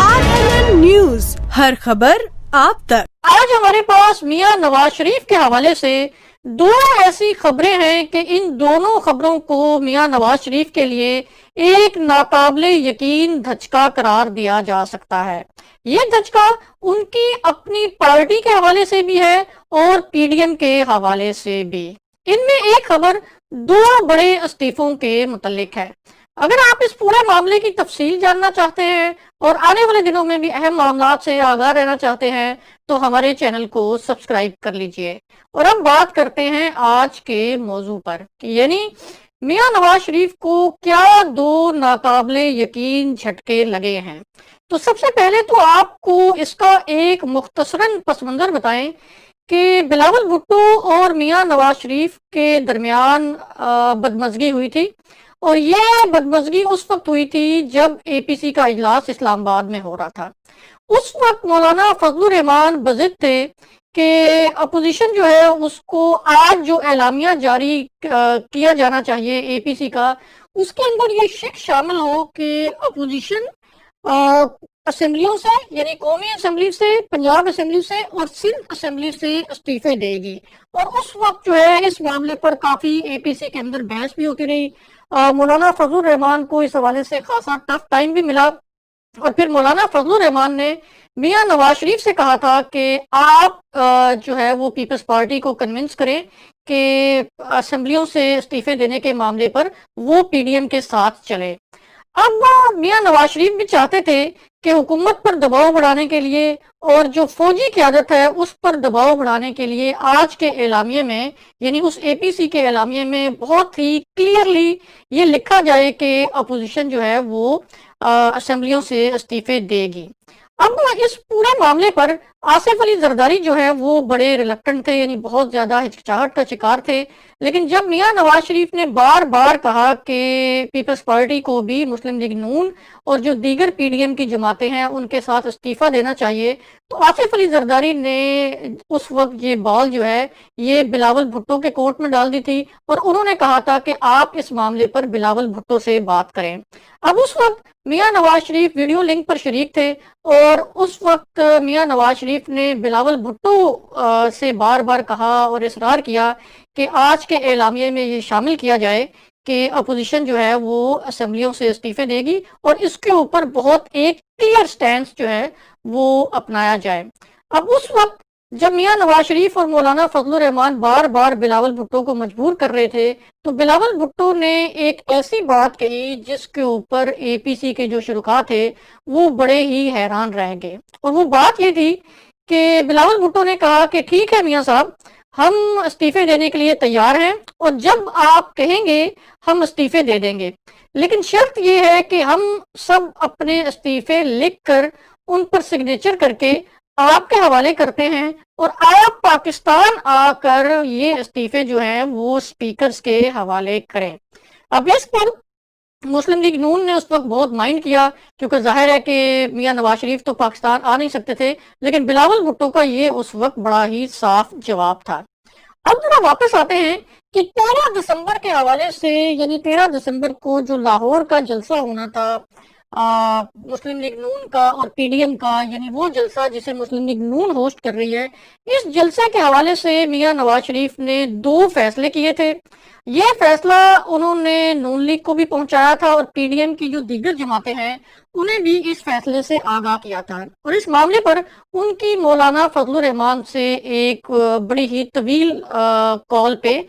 RNN news, ہر خبر آپ تک۔ آج ہمارے پاس میاں نواز شریف کے حوالے سے دو ایسی خبریں ہیں کہ ان دونوں خبروں کو میاں نواز شریف کے لیے ایک ناقابل یقین دھچکا قرار دیا جا سکتا ہے۔ یہ دھچکا ان کی اپنی پارٹی کے حوالے سے بھی ہے اور پی ڈی ایم کے حوالے سے بھی۔ ان میں ایک خبر دو بڑے استعفوں کے متعلق ہے۔ اگر آپ اس پورے معاملے کی تفصیل جاننا چاہتے ہیں اور آنے والے دنوں میں بھی اہم معاملات سے آگاہ رہنا چاہتے ہیں تو ہمارے چینل کو سبسکرائب کر لیجئے۔ اور ہم بات کرتے ہیں آج کے موضوع پر، یعنی میاں نواز شریف کو کیا دو ناقابل یقین جھٹکے لگے ہیں۔ تو سب سے پہلے تو آپ کو اس کا ایک مختصراً پس منظر بتائیں کہ بلاول بھٹو اور میاں نواز شریف کے درمیان بدمزگی ہوئی تھی، اور یہ بدمزگی اس وقت ہوئی تھی جب اے پی سی کا اجلاس اسلام آباد میں ہو رہا تھا۔ اس وقت مولانا فضل الرحمان بضد تھے کہ اپوزیشن جو ہے اس کو آج جو اعلامیہ جاری کیا جانا چاہیے اے پی سی کا، اس کے اندر یہ شک شامل ہو کہ اپوزیشن اسمبلیوں سے، یعنی قومی اسمبلی سے، پنجاب اسمبلی سے اور سندھ اسمبلی سے استعفے دے گی۔ اور اس وقت جو ہے اس معاملے پر کافی اے پی سی کے اندر بحث بھی ہوتی رہی۔ مولانا فضل الرحمان کو اس حوالے سے خاصا ٹف ٹائم بھی ملا، اور پھر مولانا فضل الرحمان نے میاں نواز شریف سے کہا تھا کہ آپ جو ہے وہ پیپلز پارٹی کو کنونس کریں کہ اسمبلیوں سے استعفے دینے کے معاملے پر وہ پی ڈی ایم کے ساتھ چلے۔ اب میاں نواز شریف بھی چاہتے تھے کہ حکومت پر دباؤ بڑھانے کے لیے اور جو فوجی قیادت ہے اس پر دباؤ بڑھانے کے لیے آج کے اعلامیے میں، یعنی اس اے پی سی کے اعلامیے میں بہت ہی کلیئرلی یہ لکھا جائے کہ اپوزیشن جو ہے وہ اسمبلیوں سے استعفے دے گی۔ اب اس پورے معاملے پر آصف علی زرداری جو ہے وہ بڑے ریلکٹنٹ تھے، یعنی بہت زیادہ ہچکچاہٹ کا شکار تھے۔ لیکن جب میاں نواز شریف نے بار بار کہا کہ پیپلز پارٹی کو بھی مسلم لیگ نون اور جو دیگر پی ڈی ایم کی جماعتیں ہیں ان کے ساتھ استعفیٰ دینا چاہیے، تو آصف علی زرداری نے اس وقت یہ بال جو ہے یہ بلاول بھٹو کے کورٹ میں ڈال دی تھی، اور انہوں نے کہا تھا کہ آپ اس معاملے پر بلاول بھٹو سے بات کریں۔ اب اس وقت میاں نواز شریف ویڈیو لنک پر شریک تھے، اور اس وقت میاں نواز شریف نے بلاول بھٹو سے بار بار کہا اور اصرار کیا کہ آج کے اعلامیے میں یہ شامل کیا جائے کہ اپوزیشن جو ہے وہ اسمبلیوں سے استعفے دے گی، اور اس کے اوپر بہت ایک کلیئر سٹینس جو ہے وہ اپنایا جائے۔ اب اس وقت جب میاں نواز شریف اور مولانا فضل الرحمان بار بار بلاول بھٹو کو مجبور کر رہے تھے، تو بلاول بھٹو نے ایک ایسی بات کہی جس کے اوپر اے پی سی کے جو شرکاء تھے وہ بڑے ہی حیران رہ گئے، اور وہ بات یہ تھی کہ بلاول بھٹو نے کہا کہ ٹھیک ہے میاں صاحب، ہم استعفے دینے کے لیے تیار ہیں، اور جب آپ کہیں گے ہم استعفے دے دیں گے، لیکن شرط یہ ہے کہ ہم سب اپنے استعفے لکھ کر ان پر سگنیچر کر کے آپ کے حوالے کرتے ہیں، اور آپ پاکستان آ کر یہ استعفے جو ہیں وہ سپیکرز کے حوالے کریں۔ اب اس پر مسلم لیگ نون نے اس وقت بہت مائنڈ کیا، کیونکہ ظاہر ہے کہ میاں نواز شریف تو پاکستان آ نہیں سکتے تھے، لیکن بلاول بھٹو کا یہ اس وقت بڑا ہی صاف جواب تھا۔ اب ذرا واپس آتے ہیں کہ 13 دسمبر کے حوالے سے، یعنی 13 دسمبر کو جو لاہور کا جلسہ ہونا تھا مسلم لیگ نون کا اور پی ڈی ایم کا، یعنی وہ جلسہ جسے مسلم لیگ نون ہوسٹ کر رہی ہے، اس جلسے کے حوالے سے میاں نواز شریف نے دو فیصلے کیے تھے۔ یہ فیصلہ انہوں نے نون لیگ کو بھی پہنچایا تھا، اور پی ڈی ایم کی جو دیگر جماعتیں ہیں انہیں بھی اس فیصلے سے آگاہ کیا تھا، اور اس معاملے پر ان کی مولانا فضل الرحمان سے ایک بڑی ہی طویل کال پہ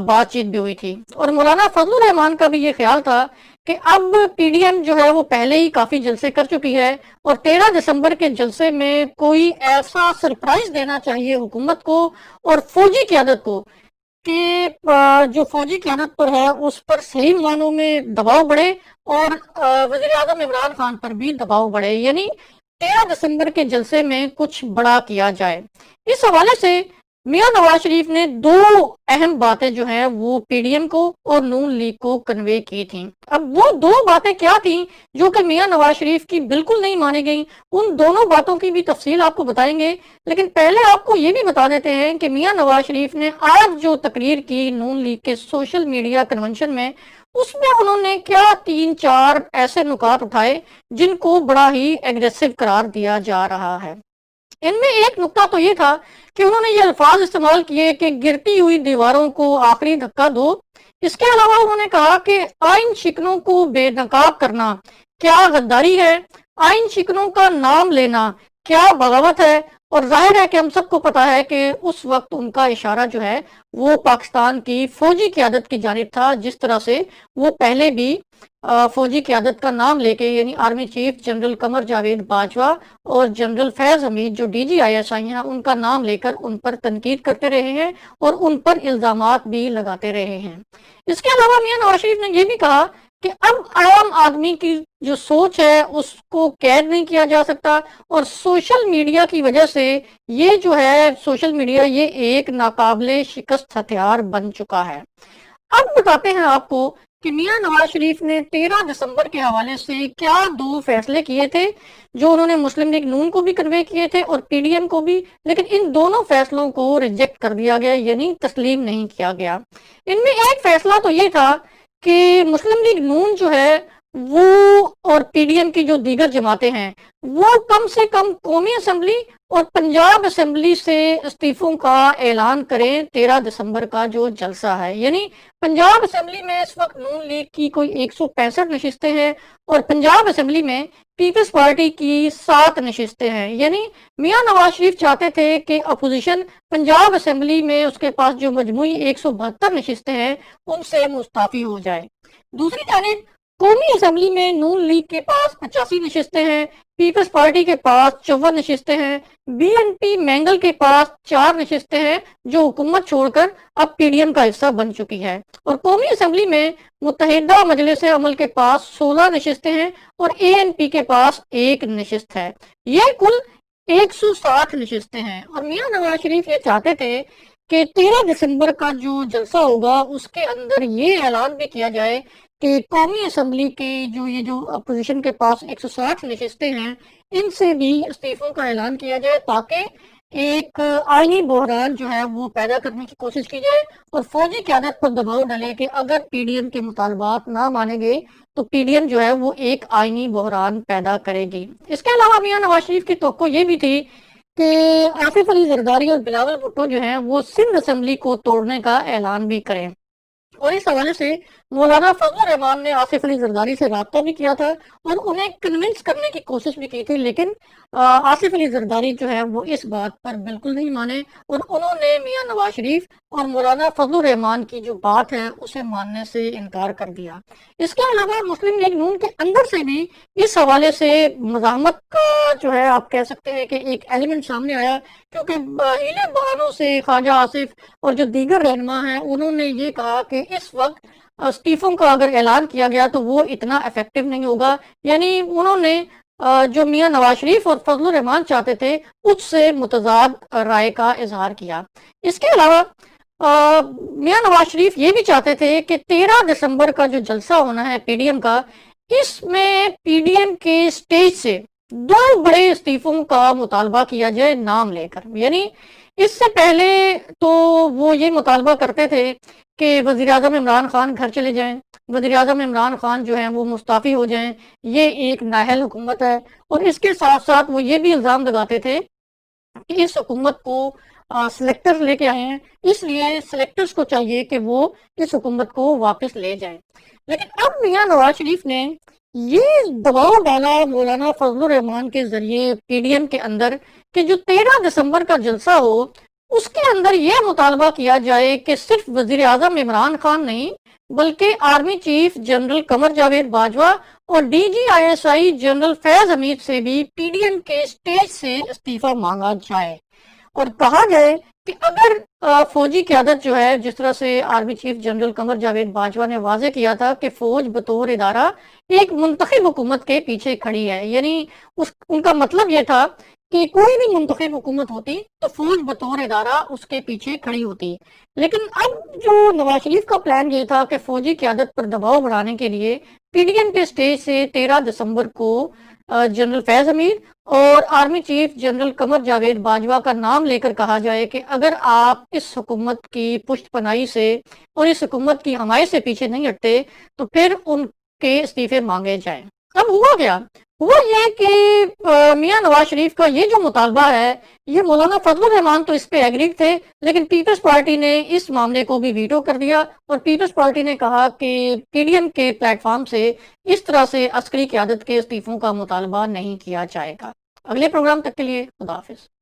بات چیت بھی ہوئی تھی، اور مولانا فضل الرحمان کا بھی یہ خیال تھا کہ اب پی ڈی ایم جو ہے وہ پہلے ہی کافی جلسے کر چکی ہے، اور 13 دسمبر کے جلسے میں کوئی ایسا سرپرائز دینا چاہیے حکومت کو اور فوجی قیادت کو کہ جو فوجی قیادت پر ہے اس پر صحیح معنوں میں دباؤ بڑھے، اور وزیر اعظم عمران خان پر بھی دباؤ بڑھے، یعنی 13 دسمبر کے جلسے میں کچھ بڑا کیا جائے۔ اس حوالے سے میاں نواز شریف نے دو اہم باتیں جو ہیں وہ پی ڈی ایم کو اور نون لیگ کو کنوے کی تھیں. اب وہ دو باتیں کیا تھیں جو کہ میاں نواز شریف کی بالکل نہیں مانی گئیں، ان دونوں باتوں کی بھی تفصیل آپ کو بتائیں گے. لیکن پہلے آپ کو یہ بھی بتا دیتے ہیں کہ میاں نواز شریف نے آج جو تقریر کی نون لیگ کے سوشل میڈیا کنونشن میں، اس میں انہوں نے کیا تین چار ایسے نکات اٹھائے جن کو بڑا ہی ایگریسو قرار دیا جا رہا ہے. ان میں ایک نقطہ تو یہ تھا کہ انہوں نے یہ الفاظ استعمال کیے کہ گرتی ہوئی دیواروں کو آخری دھکا دو. اس کے علاوہ انہوں نے کہا کہ آئین شکنوں کو بے نقاب کرنا کیا غداری ہے، آئین شکنوں کا نام لینا کیا بغاوت ہے. اور ظاہر ہے کہ ہم سب کو پتا ہے کہ اس وقت ان کا اشارہ جو ہے وہ پاکستان کی فوجی قیادت کی جانب تھا، جس طرح سے وہ پہلے بھی فوجی قیادت کا نام لے کے، یعنی army chief general Qamar Javed Bajwa اور جنرل فیض حمید جو ڈی جی آئی ایس آئی ہیں، ان کا نام لے کر ان پر تنقید کرتے رہے ہیں اور ان پر الزامات بھی لگاتے رہے ہیں. اس کے علاوہ میاں نواز شریف نے یہ بھی کہا کہ اب عام آدمی کی جو سوچ ہے اس کو قید نہیں کیا جا سکتا، اور سوشل میڈیا کی وجہ سے یہ جو ہے سوشل میڈیا یہ ایک ناقابل شکست ہتھیار بن چکا ہے. اب بتاتے ہیں آپ کو کہ میاں نواز شریف نے 13 دسمبر کے حوالے سے کیا دو فیصلے کیے تھے جو انہوں نے مسلم لیگ نون کو بھی کنوے کیے تھے اور پی ڈی ایم کو بھی، لیکن ان دونوں فیصلوں کو ریجیکٹ کر دیا گیا، یعنی تسلیم نہیں کیا گیا. ان میں ایک فیصلہ تو یہ تھا کہ مسلم لیگ نون جو ہے وہ اور پی ڈی ایم کی جو دیگر جماعتیں ہیں وہ کم سے کم قومی اسمبلی اور پنجاب اسمبلی سے استعفوں کا اعلان کریں 13 دسمبر کا جو جلسہ ہے. یعنی پنجاب اسمبلی میں اس وقت نون لیگ کی کوئی 165 نشستیں ہیں اور پنجاب اسمبلی میں پیپلز پارٹی کی 7 نشستیں ہیں. یعنی میاں نواز شریف چاہتے تھے کہ اپوزیشن پنجاب اسمبلی میں اس کے پاس جو مجموعی 172 نشستیں ہیں ان سے مستعفی ہو جائے. دوسری جانب قومی اسمبلی میں نون لیگ کے پاس 85 نشستیں ہیں، پیپلز پارٹی کے پاس 54 نشستیں ہیں، بی این پی مینگل کے پاس 4 نشستیں ہیں جو حکومت چھوڑ کر اب پی ڈی ایم کا حصہ بن چکی ہے، اور قومی اسمبلی میں متحدہ مجلس عمل کے پاس 16 نشستیں ہیں اور اے این پی کے پاس 1 نشست ہے. یہ کل 160 نشستیں ہیں. اور میاں نواز شریف یہ چاہتے تھے کہ 13 دسمبر کا جو جلسہ ہوگا اس کے اندر یہ اعلان بھی کیا جائے کہ قومی اسمبلی کے جو اپوزیشن کے پاس 160 نشستیں ہیں ان سے بھی استعفوں کا اعلان کیا جائے، تاکہ ایک آئینی بحران جو ہے وہ پیدا کرنے کی کوشش کی جائے اور فوجی قیادت پر دباؤ ڈالے کہ اگر پی ڈی ایم کے مطالبات نہ مانے گئے تو پی ڈی ایم جو ہے وہ ایک آئینی بحران پیدا کرے گی. اس کے علاوہ میاں نواز شریف کی توقع یہ بھی تھی کہ آصف علی زرداری اور بلاول بھٹو جو ہیں وہ سندھ اسمبلی کو توڑنے کا اعلان بھی کریں. اور اس حوالے سے مولانا فضل الرحمان نے آصف علی زرداری سے رابطہ بھی کیا تھا اور انہیں کنونس کرنے کی کوشش بھی کی تھی، لیکن آصف علی زرداری جو ہے وہ اس بات پر بالکل نہیں مانے اور انہوں نے میاں نواز شریف اور مولانا فضل الرحمان کی جو بات ہے اسے ماننے سے انکار کر دیا. اس کے علاوہ مسلم لیگ نون کے اندر سے بھی اس حوالے سے مزاحمت کا جو ہے آپ کہہ سکتے ہیں کہ ایک ایلیمنٹ سامنے آیا، کیونکہ ہیلے بہانوں سے خواجہ آصف اور جو دیگر رہنما ہیں انہوں نے یہ کہا کہ اس وقت استعفوں کا اگر اعلان کیا گیا تو وہ اتنا افیکٹو نہیں ہوگا. یعنی انہوں نے جو میاں نواز شریف اور فضل الرحمان چاہتے تھے اس سے متضاد رائے کا اظہار کیا. اس کے علاوہ میاں نواز شریف یہ بھی چاہتے تھے کہ 13 دسمبر کا جو جلسہ ہونا ہے پی ڈی ایم کا، اس میں پی ڈی ایم کے سٹیج سے 2 بڑے استعفوں کا مطالبہ کیا جائے نام لے کر. یعنی اس سے پہلے تو وہ یہ مطالبہ کرتے تھے کہ وزیر اعظم عمران خان گھر چلے جائیں، وزیر اعظم عمران خان جو ہیں وہ مستعفی ہو جائیں، یہ ایک نااہل حکومت ہے. اور اس کے ساتھ ساتھ وہ یہ بھی الزام لگاتے تھے کہ اس حکومت کو سلیکٹر لے کے آئے ہیں، اس لیے سلیکٹرز کو چاہیے کہ وہ اس حکومت کو واپس لے جائیں. لیکن اب میاں نواز شریف نے یہ دباؤ ڈالا مولانا فضل الرحمان کے ذریعے پی ڈی ایم کے اندر کہ جو 13 دسمبر کا جلسہ ہو اس کے اندر یہ مطالبہ کیا جائے کہ صرف وزیر اعظم عمران خان نہیں بلکہ army chief general Qamar Javed Bajwa اور D G I S I general Faiz Hameed سے بھی پی ڈی ایم کے سٹیج سے استعفیٰ مانگا جائے اور کہا جائے کہ اگر فوجی قیادت جو ہے، جس طرح سے army chief general Qamar Javed Bajwa نے واضح کیا تھا کہ فوج بطور ادارہ ایک منتخب حکومت کے پیچھے کھڑی ہے، یعنی ان کا مطلب یہ تھا کہ کوئی بھی منتخب حکومت ہوتی تو فوج بطور ادارہ اس کے پیچھے کھڑی ہوتی، لیکن اب جو نواز شریف کا پلان یہ تھا کہ فوجی قیادت پر دباؤ بڑھانے کے لیے پی ڈی ایم کے سٹیج سے 13 دسمبر کو جنرل فیض امیر اور army chief general Qamar Javed Bajwa کا نام لے کر کہا جائے کہ اگر آپ اس حکومت کی پشت پناہی سے اور اس حکومت کی حمایت سے پیچھے نہیں ہٹتے تو پھر ان کے استعفے مانگے جائیں۔ اب ہوا کیا؟ ہوا یہ کہ میاں نواز شریف کا یہ جو مطالبہ ہے، یہ مولانا فضل الرحمان تو اس پہ ایگری تھے، لیکن پیپلز پارٹی نے اس معاملے کو بھی ویٹو کر دیا اور پیپلز پارٹی نے کہا کہ پی ڈی ایم کے پلیٹ فارم سے اس طرح سے عسکری قیادت کے استعفوں کا مطالبہ نہیں کیا جائے گا۔ اگلے پروگرام تک کے لیے خدا حافظ۔